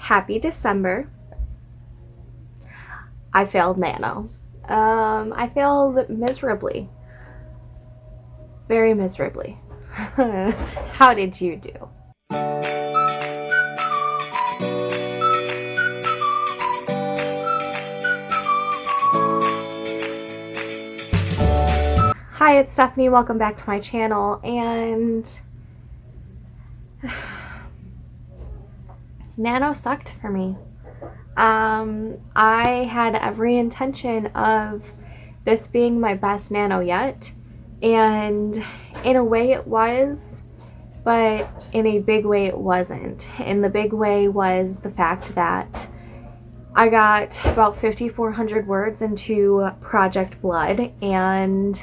Happy December. I failed Nano. I failed miserably. Very miserably. How did you do? Hi, it's Stephanie. Welcome back to my channel. And Nano sucked for me. I had every intention of this being my best Nano yet, and in a way it was, but in a big way it wasn't. And the big way was the fact that I got about 5,400 words into Project Blood, and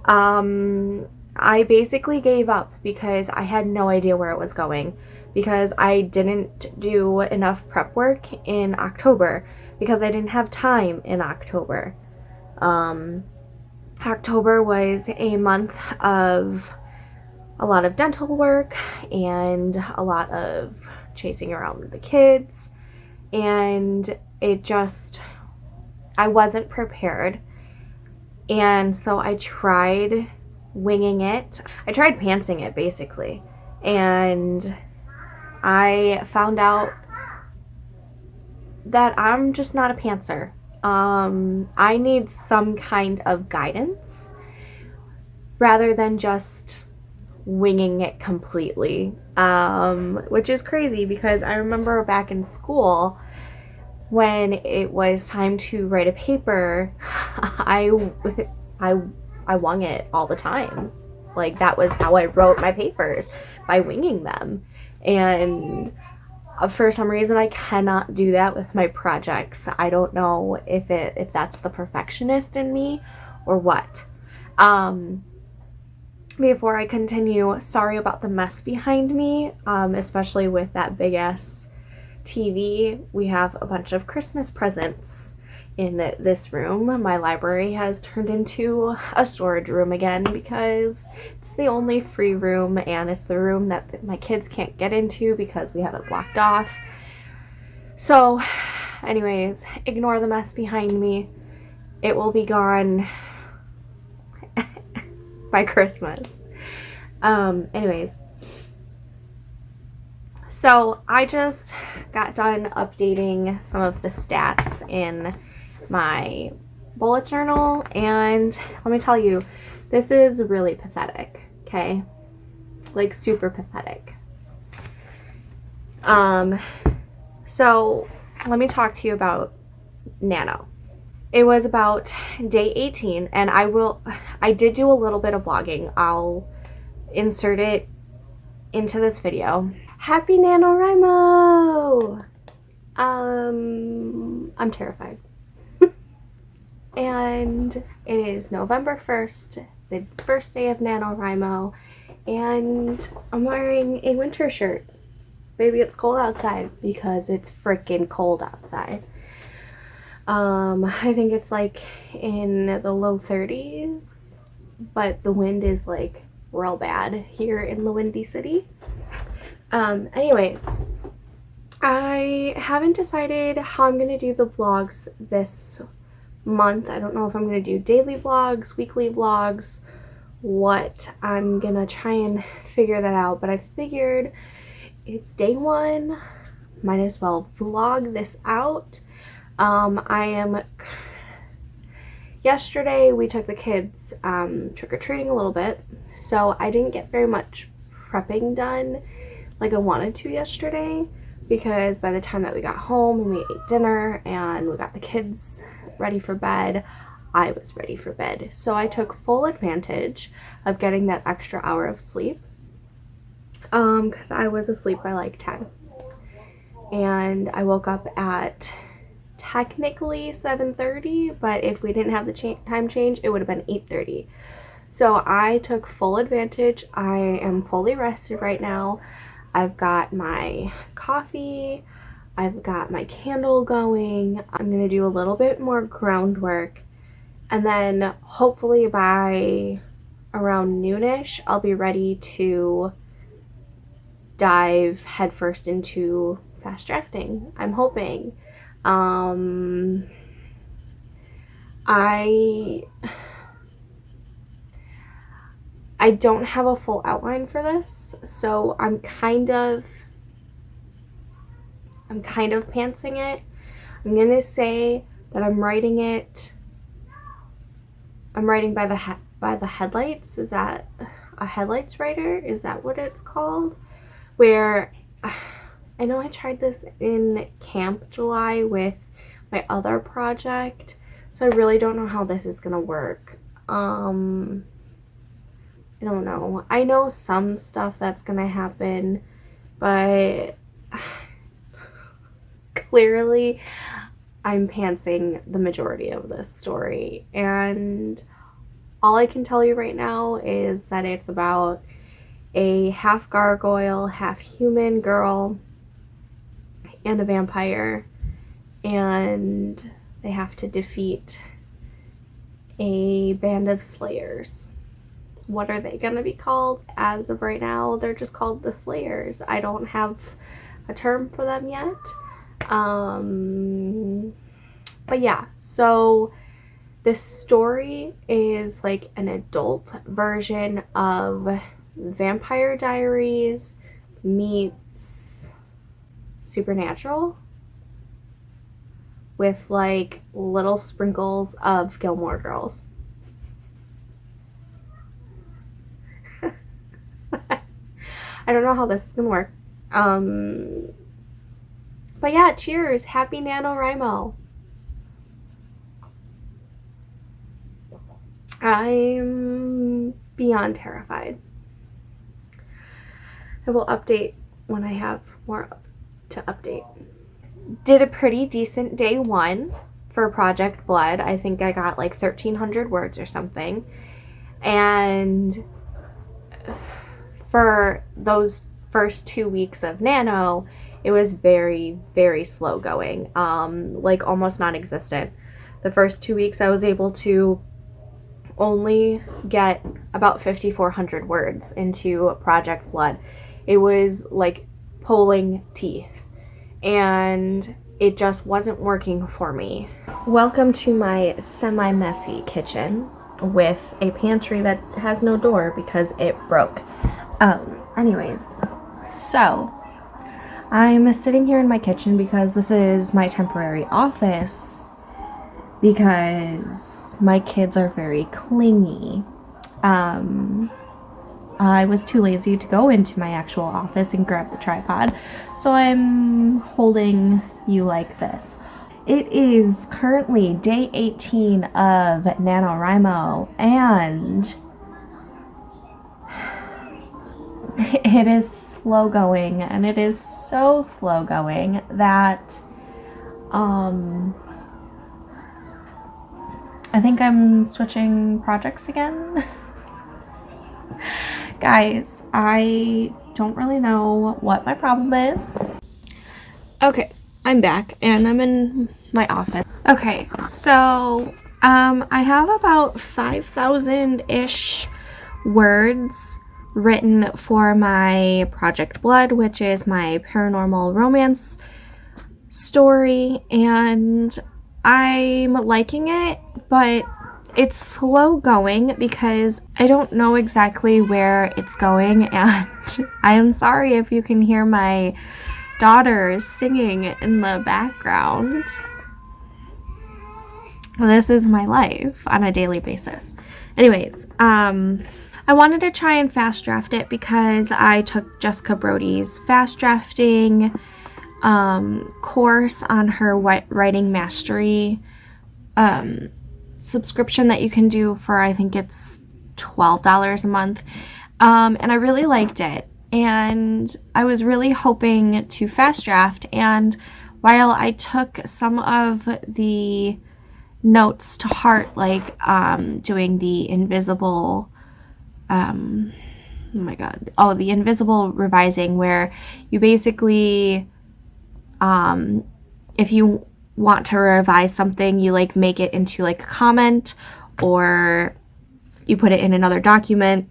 I basically gave up because I had no idea where it was going, because I didn't do enough prep work in October, because I didn't have time in October. October was a month of a lot of dental work and a lot of chasing around with the kids, and I wasn't prepared. And so I tried winging it. I tried pantsing it, basically. And I found out that I'm just not a pantser. I need some kind of guidance rather than just winging it completely. Which is crazy, because I remember back in school when it was time to write a paper, I wung it all the time. Like, that was how I wrote my papers, by winging them. And for some reason I cannot do that with my projects. I don't know if that's the perfectionist in me or what. Before I continue, sorry about the mess behind me, especially with that big ass TV. We have a bunch of Christmas presents in this room. My library has turned into a storage room again, because it's the only free room, and it's the room that my kids can't get into because we have it blocked off. So anyways, ignore the mess behind me. It will be gone by Christmas. Anyways, so I just got done updating some of the stats in my bullet journal, and let me tell you, this is really pathetic, okay? Like, super pathetic. So let me talk to you about Nano. It was about day 18, and I did do a little bit of vlogging. I'll insert it into this video. Happy NaNoWriMo! I'm terrified. And it is November 1st, the first day of NaNoWriMo, and I'm wearing a winter shirt. Maybe it's cold outside, because it's freaking cold outside. I think it's like in the low 30s, but the wind is like real bad here in the Windy City. Anyways, I haven't decided how I'm gonna do the vlogs this month. I don't know if I'm gonna do daily vlogs, weekly vlogs, what. I'm gonna try and figure that out, but I figured it's day one, might as well vlog this out. Yesterday we took the kids trick-or-treating a little bit, so I didn't get very much prepping done like I wanted to yesterday, because by the time that we got home and we ate dinner and we got the kids ready for bed, I was ready for bed. So I took full advantage of getting that extra hour of sleep, because I was asleep by like 10, and I woke up at technically 7:30, but if we didn't have the time change, it would have been 8:30. So I took full advantage. I am fully rested right now. I've got my coffee, I've got my candle going. I'm gonna do a little bit more groundwork, and then hopefully by around noonish I'll be ready to dive headfirst into fast drafting. I'm hoping. I don't have a full outline for this, so I'm kind of pantsing it. I'm gonna say that I'm writing by the headlights. Is that a headlights writer? Is that what it's called? Where I know I tried this in Camp July with my other project, so I really don't know how this is gonna work. I don't know. I know some stuff that's gonna happen, but clearly I'm pantsing the majority of this story, and all I can tell you right now is that it's about a half gargoyle, half human girl and a vampire, and they have to defeat a band of slayers. What are they gonna be called? As of right now, they're just called the Slayers. I don't have a term for them yet. But yeah, so this story is like an adult version of Vampire Diaries meets Supernatural with like little sprinkles of Gilmore Girls. I don't know how this is gonna work. But yeah, cheers. Happy NaNoWriMo. I'm beyond terrified. I will update when I have more to update. Did a pretty decent day one for Project Blood. I think I got like 1,300 words or something. And for those first 2 weeks of Nano, it was very, very slow going, like almost non-existent. The first 2 weeks I was able to only get about 5,400 words into Project Blood. It was like pulling teeth, and it just wasn't working for me. Welcome to my semi-messy kitchen with a pantry that has no door because it broke. Anyways, so I'm sitting here in my kitchen because this is my temporary office because my kids are very clingy. I was too lazy to go into my actual office and grab the tripod, so I'm holding you like this. It is currently day 18 of NaNoWriMo, and it is slow going, and it is so slow going that I think I'm switching projects again. Guys, I don't really know what my problem is. Okay, I'm back and I'm in my office. Okay, so I have about 5,000-ish words written for my Project Blood, which is my paranormal romance story, and I'm liking it, but it's slow going because I don't know exactly where it's going, and I am sorry if you can hear my daughter singing in the background. This is my life on a daily basis. Anyways, I wanted to try and fast draft it because I took Jessica Brody's fast drafting course on her writing mastery subscription that you can do for, I think it's $12 a month, and I really liked it, and I was really hoping to fast draft. And while I took some of the notes to heart, like doing the invisible the invisible revising, where you basically if you want to revise something, you like make it into like a comment, or you put it in another document,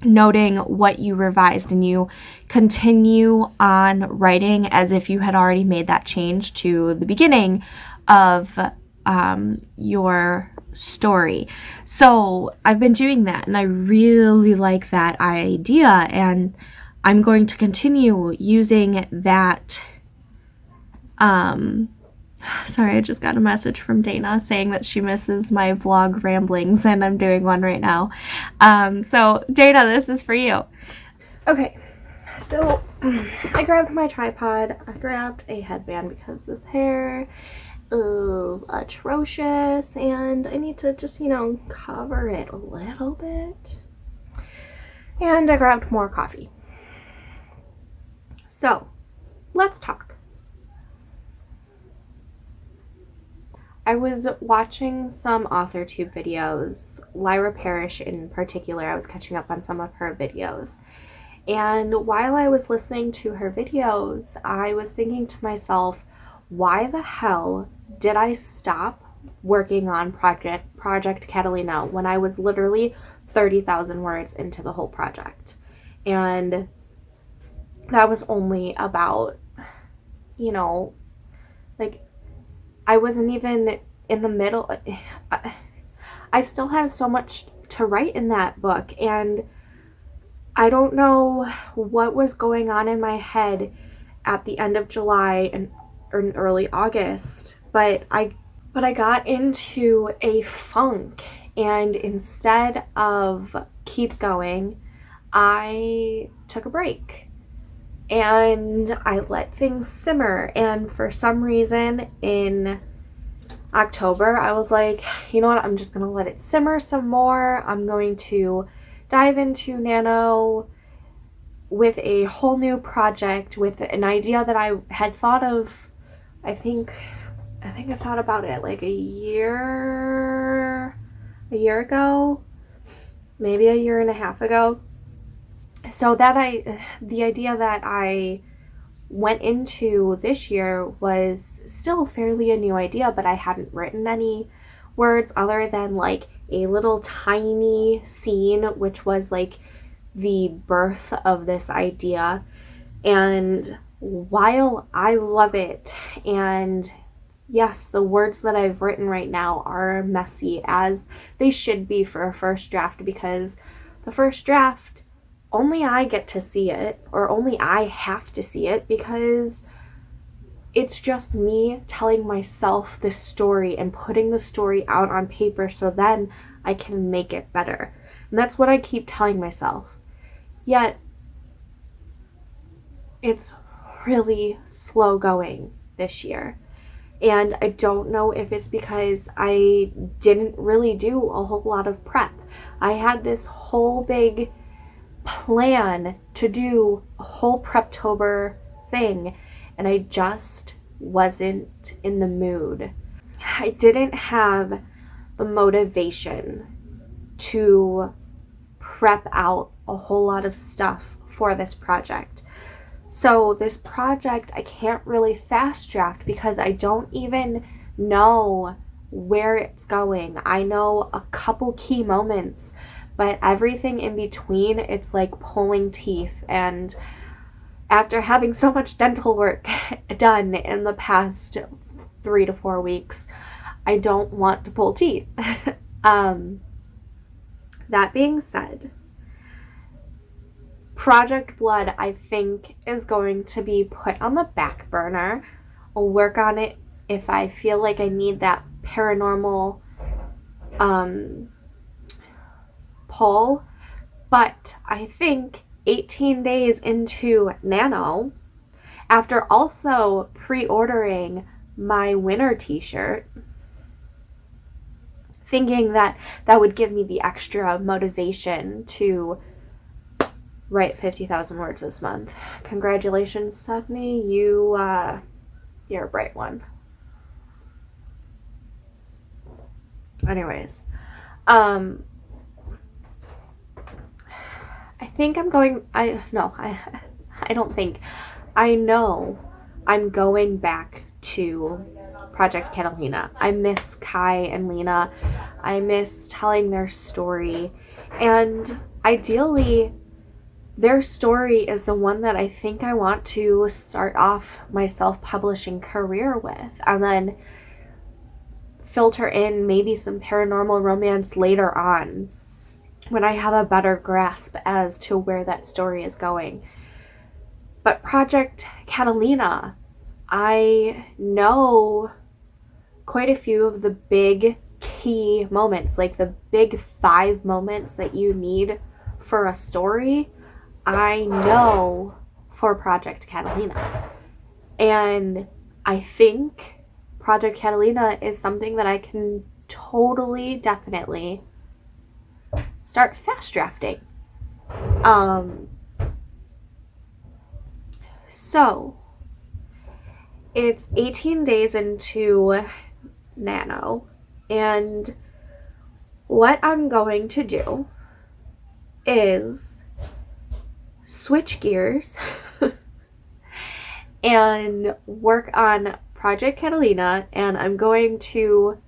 noting what you revised, and you continue on writing as if you had already made that change to the beginning of your story. So I've been doing that, and I really like that idea, and I'm going to continue using that. Sorry, I just got a message from Dana saying that she misses my vlog ramblings, and I'm doing one right now. So Dana, this is for you. Okay, so I grabbed my tripod, I grabbed a headband because this hair is atrocious and I need to just, cover it a little bit. And I grabbed more coffee. So, let's talk. I was watching some AuthorTube videos, Lyra Parrish in particular. I was catching up on some of her videos. And while I was listening to her videos, I was thinking to myself, why the hell did I stop working on Project Catalina when I was literally 30,000 words into the whole project? And that was only about, I wasn't even in the middle. I still have so much to write in that book, and I don't know what was going on in my head at the end of July and or early August, but I got into a funk, and instead of keep going, I took a break. And I let things simmer, and for some reason in October I was like, you know what, I'm just gonna let it simmer some more. I'm going to dive into Nano with a whole new project, with an idea that I had thought of. I think I thought about it like a year ago, maybe a year and a half ago. So the idea that I went into this year was still fairly a new idea, but I hadn't written any words other than like a little tiny scene, which was like the birth of this idea. And while I love it, and yes, the words that I've written right now are messy, as they should be for a first draft, because the first draft, only I get to see it, or only I have to see it, because it's just me telling myself the story and putting the story out on paper so then I can make it better. And that's what I keep telling myself. Yet, it's really slow going this year. And I don't know if it's because I didn't really do a whole lot of prep. I had this whole big plan to do a whole Preptober thing, and I just wasn't in the mood. I didn't have the motivation to prep out a whole lot of stuff for this project. So this project I can't really fast draft because I don't even know where it's going. I know a couple key moments, but everything in between, it's like pulling teeth. And after having so much dental work done in the past 3 to 4 weeks, I don't want to pull teeth. That being said, Project Blood, I think, is going to be put on the back burner. I'll work on it if I feel like I need that paranormal pull. But I think 18 days into Nano, after also pre-ordering my winter t-shirt, thinking that that would give me the extra motivation to write 50,000 words this month. Congratulations, Stephanie. You're a bright one. Anyways, I think I'm going, I don't think, I know I'm going back to Project Catalina. I miss Kai and Lena. I miss telling their story. And ideally, their story is the one that I think I want to start off my self-publishing career with, and then filter in maybe some paranormal romance later on when I have a better grasp as to where that story is going. But Project Catalina, I know quite a few of the big key moments, like the big 5 moments that you need for a story, I know for Project Catalina. And I think Project Catalina is something that I can totally, definitely start fast drafting. So it's 18 days into Nano, and what I'm going to do is switch gears and work on Project Catalina, and I'm going to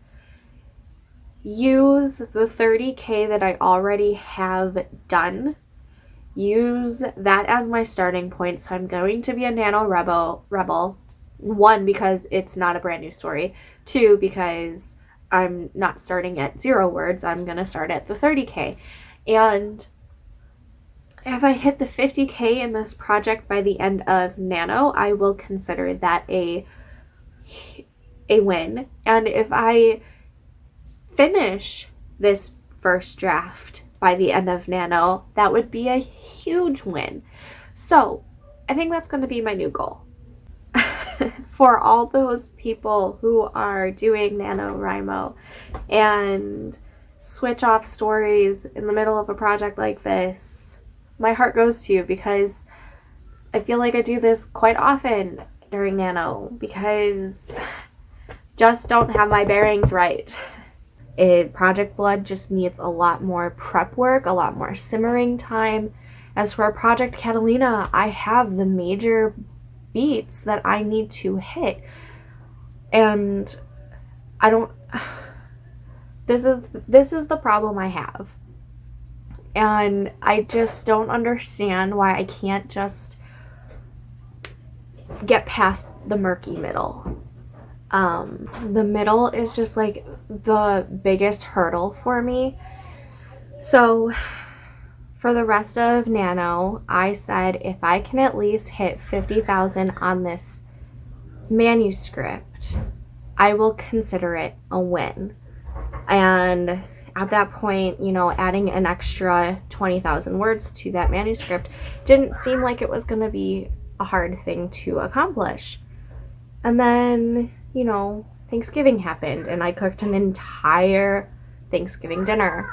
use the 30K that I already have done, use that as my starting point. So I'm going to be a NaNoWriMo. 1, because it's not a brand new story. 2, because I'm not starting at 0 words. I'm going to start at the 30K. And if I hit the 50K in this project by the end of Nano, I will consider that a win. And if I finish this first draft by the end of Nano, that would be a huge win. So I think that's going to be my new goal. For all those people who are doing NaNoWriMo and switch off stories in the middle of a project like this, my heart goes to you, because I feel like I do this quite often during Nano, because just don't have my bearings right. Project Blood just needs a lot more prep work, a lot more simmering time. As for Project Catalina, I have the major beats that I need to hit, and I don't this is the problem I have, and I just don't understand why I can't just get past the murky middle. The middle is just like the biggest hurdle for me. So for the rest of Nano, I said if I can at least hit 50,000 on this manuscript, I will consider it a win. And at that point, you know, adding an extra 20,000 words to that manuscript didn't seem like it was going to be a hard thing to accomplish. And then, you know, Thanksgiving happened, and I cooked an entire Thanksgiving dinner.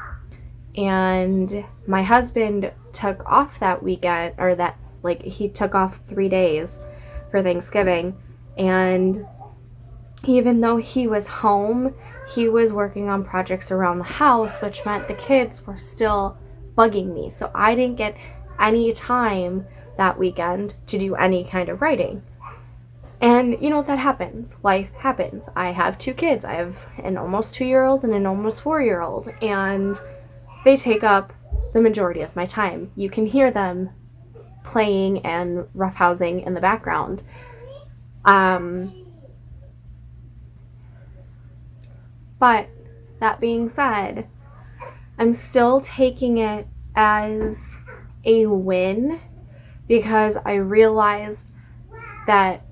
And my husband took off that weekend, or that, like, he took off 3 days for Thanksgiving. And even though he was home, he was working on projects around the house, which meant the kids were still bugging me. So I didn't get any time that weekend to do any kind of writing. And, you know, that happens. Life happens. I have 2 kids. I have an almost 2-year-old and an almost 4-year-old. And they take up the majority of my time. You can hear them playing and roughhousing in the background. But that being said, I'm still taking it as a win, because I realized that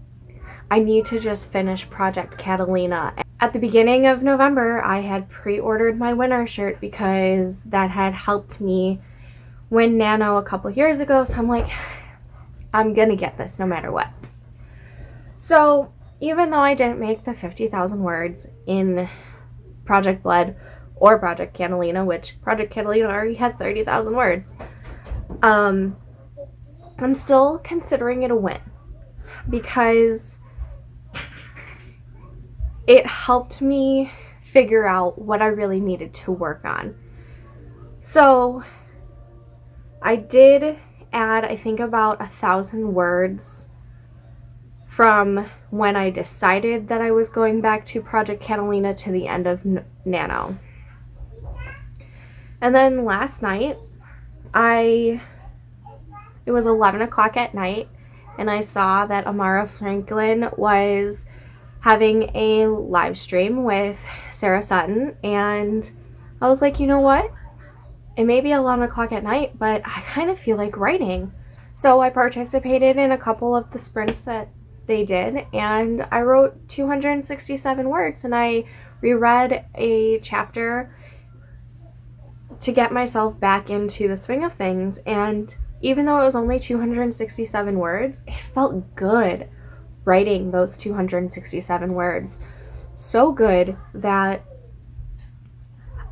I need to just finish Project Catalina. At the beginning of November, I had pre-ordered my winter shirt because that had helped me win Nano a couple years ago. So I'm like, I'm gonna get this no matter what. So even though I didn't make the 50,000 words in Project Blood or Project Catalina, which Project Catalina already had 30,000 words, I'm still considering it a win, because it helped me figure out what I really needed to work on. So I did add, I think, about 1,000 words from when I decided that I was going back to Project Catalina to the end of Nano. And then last night, it was 11 o'clock at night, and I saw that Amara Franklin was having a live stream with Sarah Sutton, and I was like, you know what? It may be 11 o'clock at night, but I kind of feel like writing. So I participated in a couple of the sprints that they did, and I wrote 267 words, and I reread a chapter to get myself back into the swing of things. And even though it was only 267 words, it felt good writing those 267 words. So good that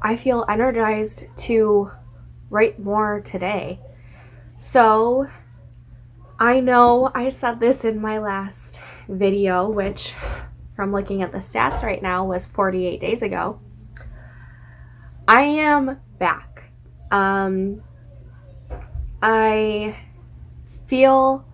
I feel energized to write more today. So I know I said this in my last video, which from looking at the stats right now was 48 days ago. I am back. I feel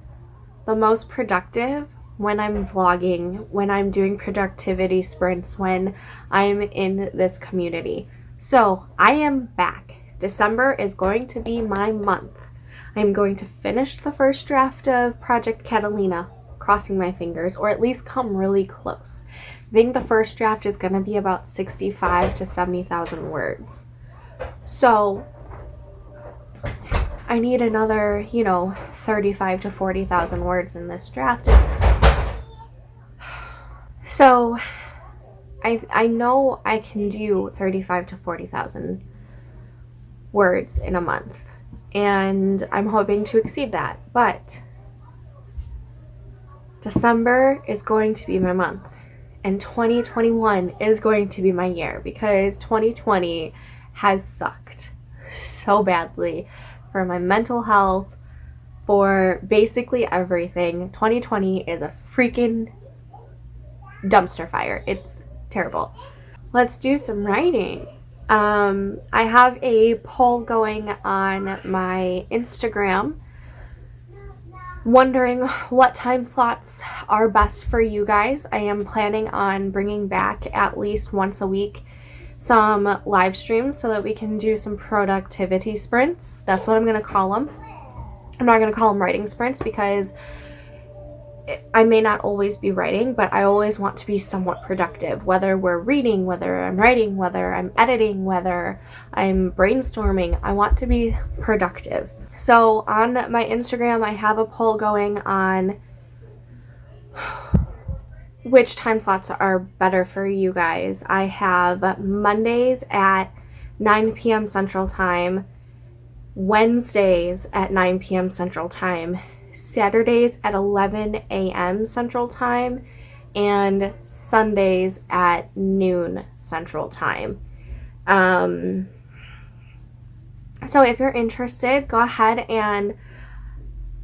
the most productive when I'm vlogging, when I'm doing productivity sprints, when I'm in this community. So I am back. December is going to be my month. I'm going to finish the first draft of Project Catalina, crossing my fingers, or at least come really close. I think the first draft is going to be about 65 to 70,000 words. So I need another, 35 to 40,000 words in this draft. So I know I can do 35 to 40,000 words in a month, and I'm hoping to exceed that. But December is going to be my month, and 2021 is going to be my year, because 2020 has sucked so badly for my mental health, for basically everything. 2020 is a freaking dumpster fire. It's terrible. Let's do some writing. I have a poll going on my Instagram wondering what time slots are best for you guys. I am planning on bringing back at least once a week some live streams so that we can do some productivity sprints. That's what I'm going to call them. I'm not going to call them writing sprints, because I may not always be writing, but I always want to be somewhat productive, whether we're reading, whether I'm writing, whether I'm editing, whether I'm brainstorming. I want to be productive. So on my Instagram, I have a poll going on which time slots are better for you guys. I have Mondays at 9 p.m. Central Time, Wednesdays at 9 p.m. Central Time, Saturdays at 11 a.m. Central Time, and Sundays at noon Central Time. So if you're interested, go ahead and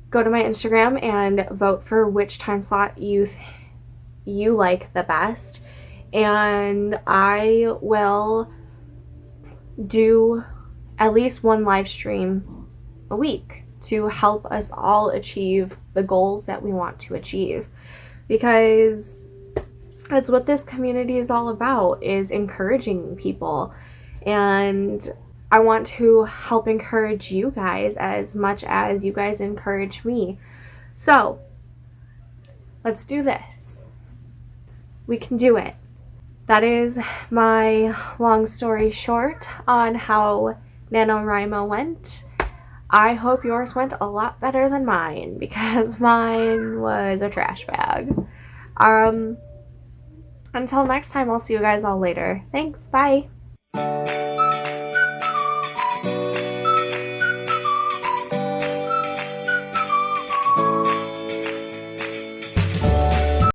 go to my Instagram and vote for which time slot you like the best, and I will do at least one live stream a week to help us all achieve the goals that we want to achieve, because that's what this community is all about, is encouraging people. And I want to help encourage you guys as much as you guys encourage me. So let's do this. We can do it. That is my long story short on how NaNoWriMo went. I hope yours went a lot better than mine, because mine was a trash bag. Until next time, I'll see you guys all later. Thanks, bye!